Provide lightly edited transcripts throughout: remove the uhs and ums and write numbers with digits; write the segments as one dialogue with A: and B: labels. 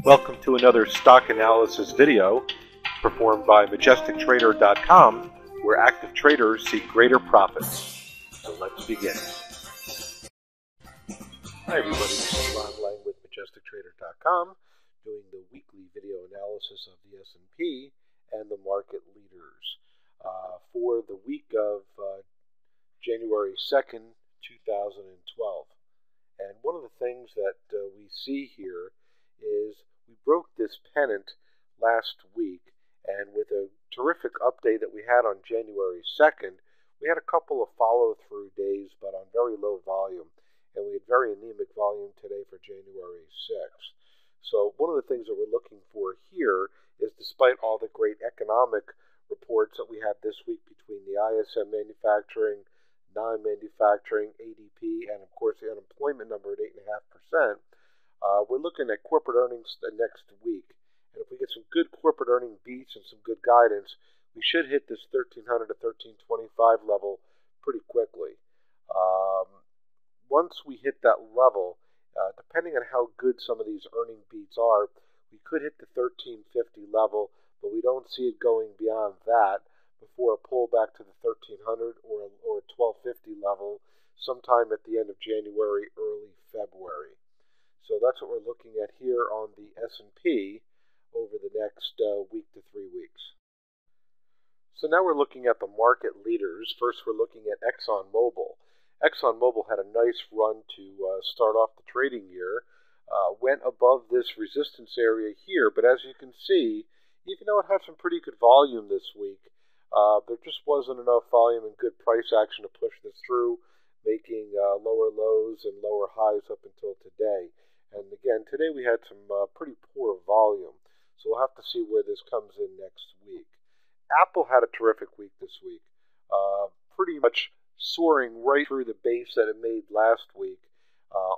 A: Welcome to another stock analysis video performed by MajesticTrader.com, where active traders seek greater profits. So let's begin. Hi everybody, this is Ronald with MajesticTrader.com, doing the weekly video analysis of the S&P and the market leaders for the week of January 2nd, 2012. And one of the things that we see here is we broke this pennant last week, and with a terrific update that we had on January 2nd, we had a couple of follow-through days, but on very low volume, and we had very anemic volume today for January 6th. So one of the things that we're looking for here is, despite all the great economic reports that we had this week between the ISM manufacturing, non-manufacturing, ADP, and of course the unemployment number at 8.5%, we're looking at corporate earnings next week. And if we get some good corporate earning beats and some good guidance, we should hit this 1300 to 1325 level pretty quickly. Once we hit that level, depending on how good some of these earning beats are, we could hit the 1350 level, but we don't see it going beyond that before a pullback to the 1300 or 1250 level sometime at the end of January, early February. So that's what we're looking at here on the S&P over the next week to 3 weeks. So now we're looking at the market leaders. First, we're looking at ExxonMobil. ExxonMobil had a nice run to start off the trading year, went above this resistance area here, but as you can see, even though it had some pretty good volume this week, there just wasn't enough volume and good price action to push this through, making lower lows and lower highs up until today. And again, today we had some pretty poor volume, so we'll have to see where this comes in next week. Apple had a terrific week this week, pretty much soaring right through the base that it made last week,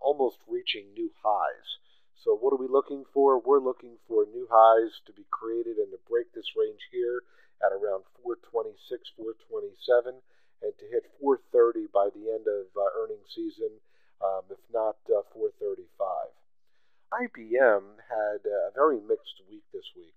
A: almost reaching new highs. So what are we looking for? We're looking for new highs to be created and to break this range here at around 426, 427, and to hit 430 by the end of earnings season, if not 435. IBM had a very mixed week this week.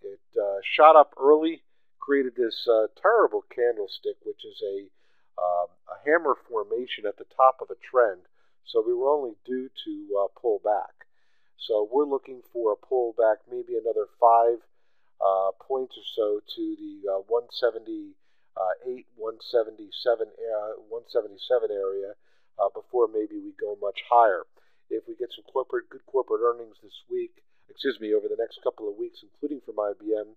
A: It shot up early, created this terrible candlestick, which is a hammer formation at the top of a trend. So we were only due to pull back. So we're looking for a pullback, maybe another 5 points or so to the 178, 177 area before maybe we go much higher. If we get some good corporate earnings this week, over the next couple of weeks, including from IBM,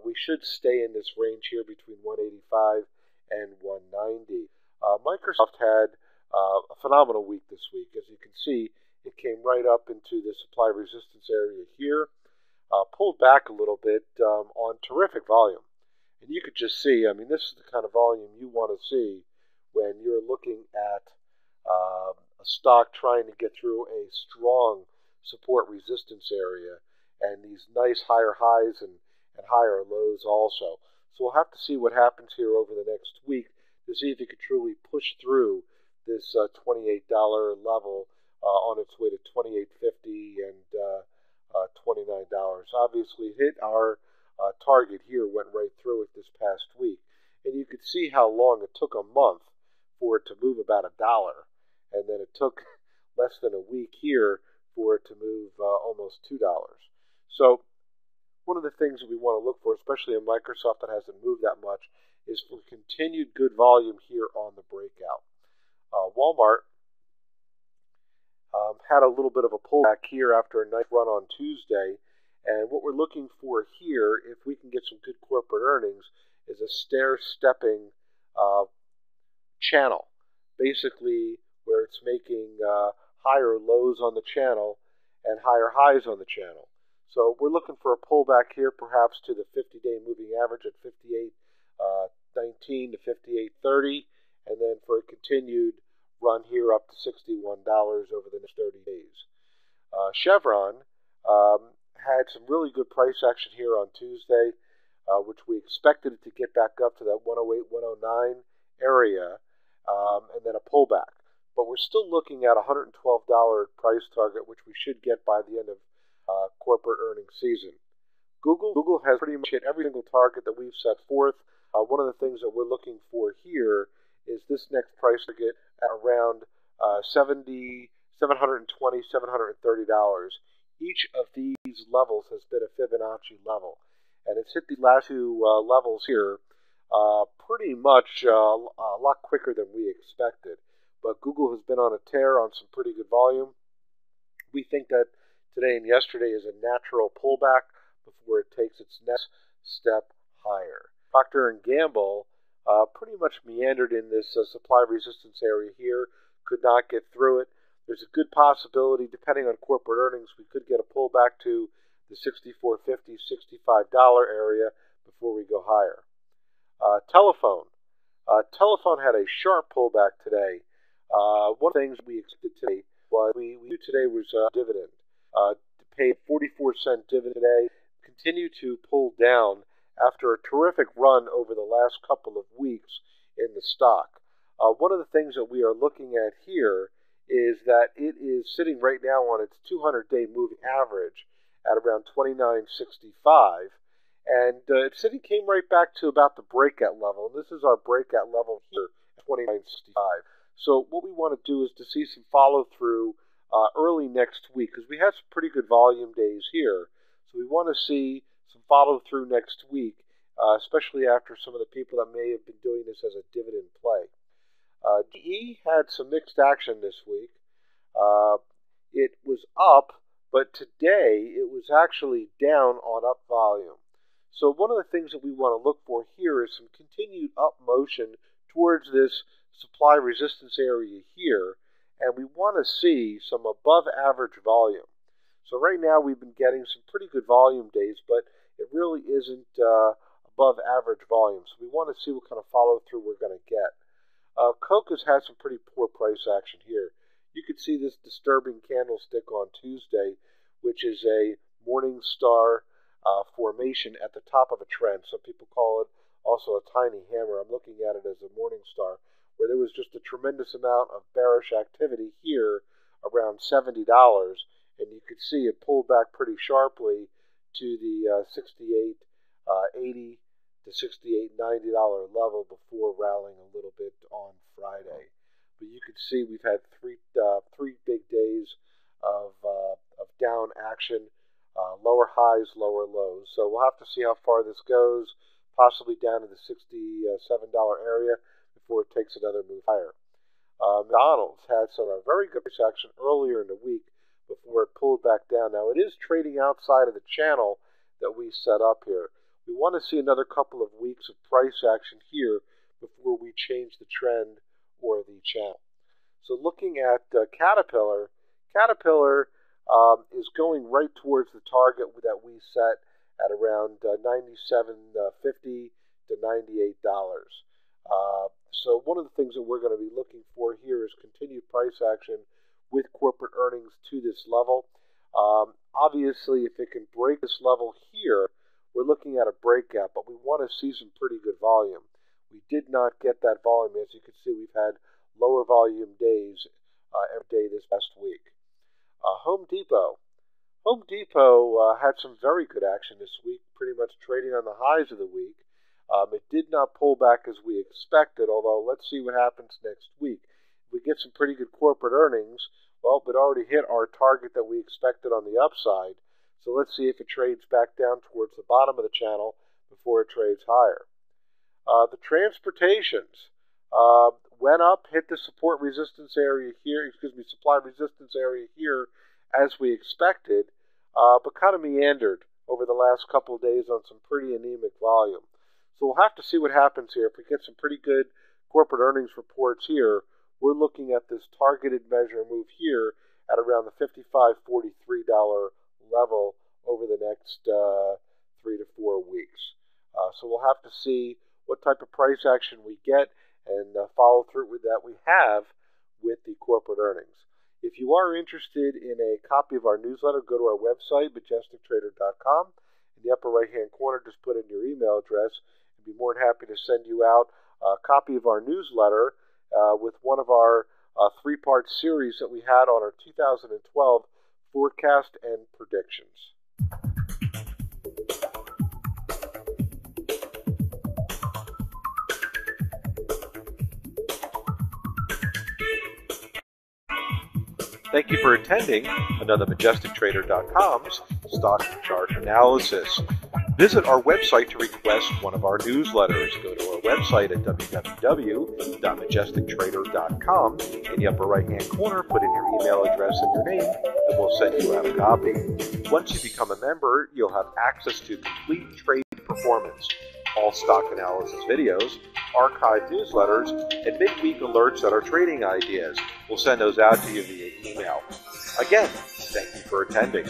A: we should stay in this range here between 185 and 190. Microsoft had a phenomenal week this week. As you can see, it came right up into the supply resistance area here, pulled back a little bit on terrific volume. And you could just see, I mean, this is the kind of volume you want to see when you're looking at a stock trying to get through a strong support resistance area and these nice higher highs and higher lows also. So we'll have to see what happens here over the next week to see if it could truly push through this $28 level on its way to $28.50 and $29. Obviously, it hit our target here, went right through it this past week. And you could see how long it took a month for it to move about $1. And then it took less than a week here for it to move almost $2. So one of the things that we want to look for, especially in Microsoft that hasn't moved that much, is for continued good volume here on the breakout. Walmart had a little bit of a pullback here after a nice run on Tuesday. And what we're looking for here, if we can get some good corporate earnings, is a stair-stepping channel. Basically, where it's making higher lows on the channel and higher highs on the channel. So we're looking for a pullback here, perhaps to the 50-day moving average at 58.19 to 58.30, and then for a continued run here up to $61 over the next 30 days. Chevron had some really good price action here on Tuesday, which we expected it to get back up to that 108, 109 area, and then a pullback. But we're still looking at a $112 price target, which we should get by the end of corporate earnings season. Google has pretty much hit every single target that we've set forth. One of the things that we're looking for here is this next price target at around $720, $730. Each of these levels has been a Fibonacci level, and it's hit the last two levels here pretty much a lot quicker than we expected. But Google has been on a tear on some pretty good volume. We think that today and yesterday is a natural pullback before it takes its next step higher. Procter & Gamble pretty much meandered in this supply resistance area here, could not get through it. There's a good possibility, depending on corporate earnings, we could get a pullback to the $64.50, $65 area before we go higher. Telephone. Telephone had a sharp pullback today. One of the things we expected today was we knew today was dividend. Paid 44-cent dividend today. Continue to pull down after a terrific run over the last couple of weeks in the stock. One of the things that we are looking at here is that it is sitting right now on its 200-day moving average at around 29.65. And it came right back to about the breakout level. And this is our breakout level here at 29.65. So what we want to do is to see some follow-through early next week, because we have some pretty good volume days here. So we want to see some follow-through next week, especially after some of the people that may have been doing this as a dividend play. DE had some mixed action this week. It was up, but today it was actually down on up volume. So one of the things that we want to look for here is some continued up motion towards this supply resistance area here, and we want to see some above average volume. So right now we've been getting some pretty good volume days, but it really isn't above average volume. So we want to see what kind of follow through we're going to get. Coke has had some pretty poor price action here. You could see this disturbing candlestick on Tuesday, which is a morning star formation at the top of a trend. Some people call it also a tiny hammer. I'm looking at it as a morning star, where there was just a tremendous amount of bearish activity here around $70, and you could see it pulled back pretty sharply to the $68.80 to $68.90 level before rallying a little bit on Friday. But you can see we've had three big days of down action. Lower highs, lower lows. So we'll have to see how far this goes, possibly down to the $67 area before it takes another move higher. McDonald's had some very good price action earlier in the week before it pulled back down. Now, it is trading outside of the channel that we set up here. We want to see another couple of weeks of price action here before we change the trend or the channel. So looking at Caterpillar is going right towards the target that we set at around $97.50 to $98. So one of the things that we're going to be looking for here is continued price action with corporate earnings to this level. Obviously, if it can break this level here, we're looking at a breakout, but we want to see some pretty good volume. We did not get that volume. As you can see, we've had lower volume days every day this past week. Home Depot had some very good action this week, pretty much trading on the highs of the week. It did not pull back as we expected, although let's see what happens next week. If we get some pretty good corporate earnings, well, it already hit our target that we expected on the upside. So let's see if it trades back down towards the bottom of the channel before it trades higher. The transportations went up, hit the supply resistance area here as we expected, but kind of meandered over the last couple of days on some pretty anemic volume. So we'll have to see what happens here. If we get some pretty good corporate earnings reports here, we're looking at this targeted measure move here at around the $55.43 level over the next 3 to 4 weeks. So we'll have to see what type of price action we get and follow through with that we have with the corporate earnings. If you are interested in a copy of our newsletter, go to our website, majestictrader.com. In the upper right-hand corner, just put in your email address. I'd be more than happy to send you out a copy of our newsletter with one of our three-part series that we had on our 2012 forecast and predictions. Thank you for attending another MajesticTrader.com's stock chart analysis. Visit our website to request one of our newsletters. Go to our website at www.majestictrader.com. In the upper right-hand corner, put in your email address and your name, and we'll send you out a copy. Once you become a member, you'll have access to complete trade performance, all stock analysis videos, archived newsletters, and midweek alerts that are trading ideas. We'll send those out to you via email. Again, thank you for attending.